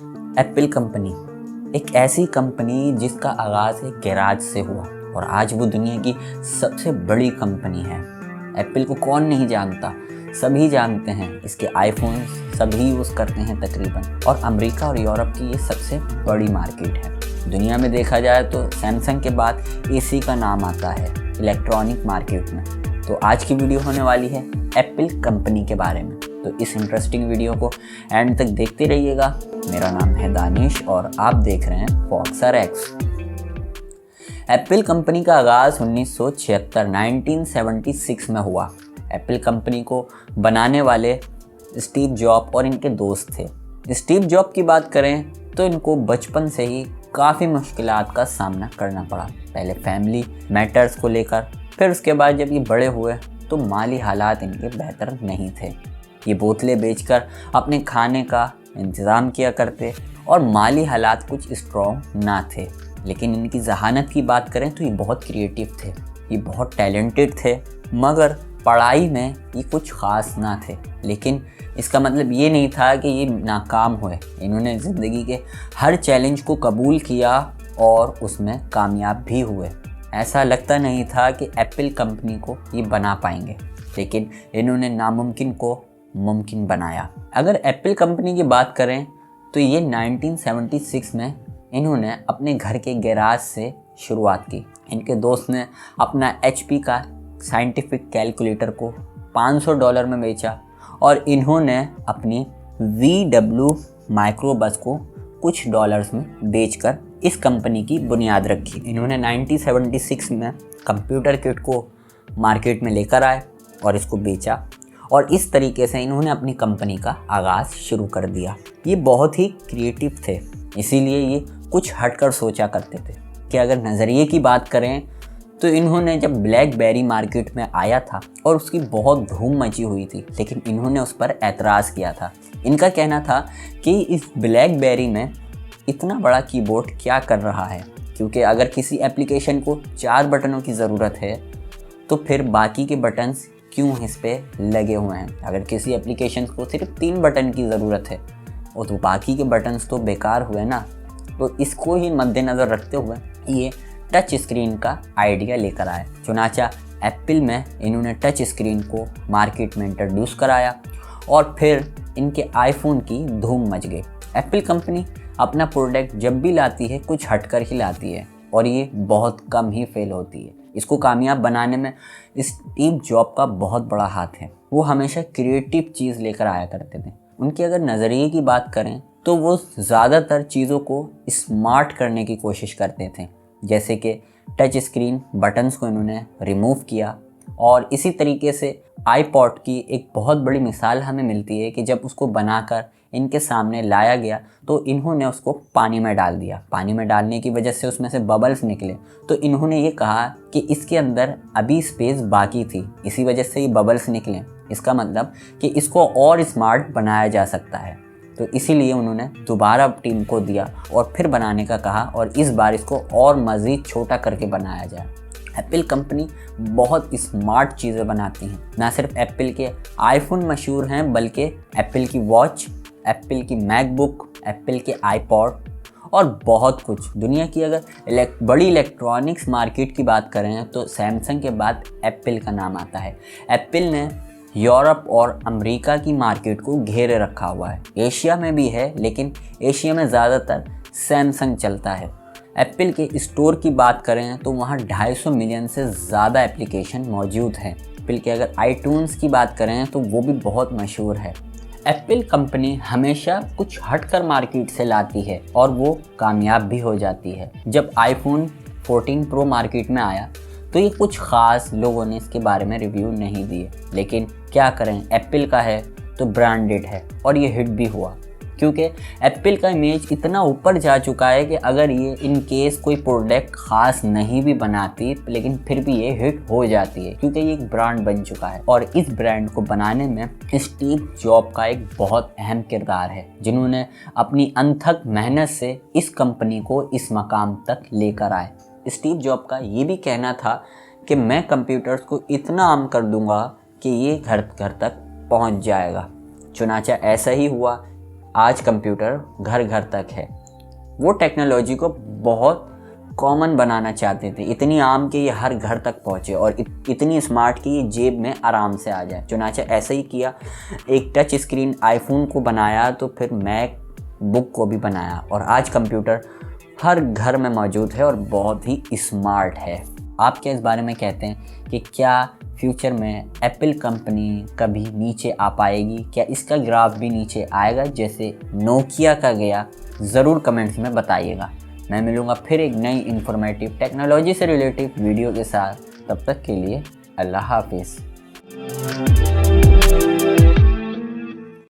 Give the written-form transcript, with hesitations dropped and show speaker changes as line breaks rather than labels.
Apple company एक ऐसी company जिसका आगाज़ एक गैराज से हुआ और आज वो दुनिया की सबसे बड़ी कंपनी है। एप्पल को कौन नहीं जानता, सभी जानते हैं। इसके आईफोन सभी यूज़ करते हैं तकरीबन, और अमेरिका और यूरोप की ये सबसे बड़ी मार्केट है। दुनिया में देखा जाए तो सैमसंग के बाद एसी का नाम आता है इलेक्ट्रॉनिक मार्केट में। तो आज की वीडियो होने वाली है एप्पल कंपनी के बारे में। तो इस इंटरेस्टिंग वीडियो को एंड तक देखते रहिएगा। मेरा नाम है दानिश और आप देख रहे हैं फॉक्सर एक्स। एप्पल कंपनी का आगाज़ 1976 में हुआ। एप्पल कंपनी को बनाने वाले स्टीव जॉब और इनके दोस्त थे। स्टीव जॉब की बात करें तो इनको बचपन से ही काफ़ी मुश्किलात का सामना करना पड़ा। पहले फैमिली मैटर्स को लेकर, फिर उसके बाद जब ये बड़े हुए तो माली हालात इनके बेहतर नहीं थे। ये बोतलें बेचकर अपने खाने का इंतज़ाम किया करते और माली हालात कुछ स्ट्रॉन्ग ना थे। लेकिन इनकी जहानत की बात करें तो ये बहुत क्रिएटिव थे, ये बहुत टैलेंटेड थे, मगर पढ़ाई में ये कुछ ख़ास ना थे। लेकिन इसका मतलब ये नहीं था कि ये नाकाम हुए। इन्होंने ज़िंदगी के हर चैलेंज को कबूल किया और उसमें कामयाब भी हुए। ऐसा लगता नहीं था कि एप्पल कंपनी को ये बना पाएंगे, लेकिन इन्होंने नामुमकिन को मुमकिन बनाया। अगर एप्पल कंपनी की बात करें तो ये 1976 में इन्होंने अपने घर के गैराज से शुरुआत की। इनके दोस्त ने अपना HP का साइंटिफिक कैलकुलेटर को $500 में बेचा और इन्होंने अपनी VW माइक्रोबस को कुछ डॉलर्स में बेचकर इस कंपनी की बुनियाद रखी। इन्होंने 1976 में कंप्यूटर किट को मार्केट में लेकर आए और इसको बेचा, और इस तरीके से इन्होंने अपनी कंपनी का आगाज़ शुरू कर दिया। ये बहुत ही क्रिएटिव थे, इसीलिए ये कुछ हटकर सोचा करते थे। कि अगर नज़रिए की बात करें तो इन्होंने जब ब्लैकबेरी मार्केट में आया था और उसकी बहुत धूम मची हुई थी, लेकिन इन्होंने उस पर एतराज़ किया था। इनका कहना था कि इस ब्लैकबेरी में इतना बड़ा कीबोर्ड क्या कर रहा है, क्योंकि अगर किसी एप्लीकेशन को 4 बटनों की ज़रूरत है तो फिर बाकी के बटन्स क्यों इस पे लगे हुए हैं। अगर किसी एप्लीकेशन को सिर्फ 3 बटन की ज़रूरत है और तो बाकी के बटन्स तो बेकार हुए ना। तो इसको ही मद्देनज़र रखते हुए ये टच स्क्रीन का आइडिया लेकर आए। चुनाचा एप्पल में इन्होंने टच स्क्रीन को मार्केट में इंट्रोड्यूस कराया और फिर इनके आईफोन की धूम मच गई। एप्पल कंपनी अपना प्रोडक्ट जब भी लाती है कुछ हटकर ही लाती है और ये बहुत कम ही फेल होती है। इसको कामयाब बनाने में स्टीव जॉब का बहुत बड़ा हाथ है। वो हमेशा क्रिएटिव चीज़ लेकर आया करते थे। उनके अगर नज़रिए की बात करें तो वो ज़्यादातर चीज़ों को स्मार्ट करने की कोशिश करते थे, जैसे कि टच स्क्रीन बटन्स को इन्होंने रिमूव किया। और इसी तरीके से आईपॉड की एक बहुत बड़ी मिसाल हमें मिलती है कि जब उसको बनाकर इनके सामने लाया गया तो इन्होंने उसको पानी में डाल दिया। पानी में डालने की वजह से उसमें से बबल्स निकले, तो इन्होंने ये कहा कि इसके अंदर अभी स्पेस बाकी थी, इसी वजह से ये बबल्स निकले। इसका मतलब कि इसको और स्मार्ट बनाया जा सकता है। तो इसीलिए उन्होंने दोबारा टीम को दिया और फिर बनाने का कहा, और इस बार इसको और मज़ीद छोटा करके बनाया जाए। एप्पल कंपनी बहुत स्मार्ट चीज़ें बनाती हैं। ना सिर्फ एप्पल के आईफोन मशहूर हैं, बल्कि एप्पल की वॉच, एप्पल की मैकबुक, एप्पल के आईपॉड और बहुत कुछ। दुनिया की अगर बड़ी इलेक्ट्रॉनिक्स मार्केट की बात करें तो सैमसंग के बाद एप्पल का नाम आता है। एप्पल ने यूरोप और अमेरिका की मार्केट को घेरे रखा हुआ है। एशिया में भी है, लेकिन एशिया में ज़्यादातर सैमसंग चलता है। एप्पल के स्टोर की बात करें तो वहाँ 250 मिलियन से ज़्यादा एप्लीकेशन मौजूद हैं। एप्पल के अगर आईट्यून्स की बात करें तो वो भी बहुत मशहूर है। एप्पल कंपनी हमेशा कुछ हटकर मार्केट से लाती है और वो कामयाब भी हो जाती है। जब आईफोन 14 प्रो मार्केट में आया तो ये कुछ ख़ास लोगों ने इसके बारे में रिव्यू नहीं दिए, लेकिन क्या करें, एप्पल का है तो ब्रांडेड है और ये हिट भी हुआ, क्योंकि एप्पल का इमेज इतना ऊपर जा चुका है कि अगर ये इन केस कोई प्रोडक्ट ख़ास नहीं भी बनाती, लेकिन फिर भी ये हिट हो जाती है, क्योंकि ये एक ब्रांड बन चुका है। और इस ब्रांड को बनाने में स्टीव जॉब का एक बहुत अहम किरदार है, जिन्होंने अपनी अनथक मेहनत से इस कंपनी को इस मकाम तक लेकर आए। स्टीव जॉब का ये भी कहना था कि मैं कंप्यूटर्स को इतना आम कर दूंगा कि ये घर घर तक पहुंच जाएगा। चुनाचा ऐसा ही हुआ। आज कंप्यूटर घर घर तक है। वो टेक्नोलॉजी को बहुत कॉमन बनाना चाहते थे, इतनी आम कि ये हर घर तक पहुँचे और इतनी स्मार्ट कि ये जेब में आराम से आ जाए। चुनाचे ऐसे ही किया, एक टच स्क्रीन आईफोन को बनाया तो फिर मैक बुक को भी बनाया और आज कंप्यूटर हर घर में मौजूद है और बहुत ही स्मार्ट है। आप क्या इस बारे में कहते हैं कि क्या फ्यूचर में एप्पल कंपनी कभी नीचे आ पाएगी? क्या इसका ग्राफ भी नीचे आएगा जैसे नोकिया का गया? ज़रूर कमेंट्स में बताइएगा। मैं मिलूँगा फिर एक नई इन्फॉर्मेटिव टेक्नोलॉजी से रिलेटेड वीडियो के साथ। तब तक के लिए अल्लाह हाफिज़।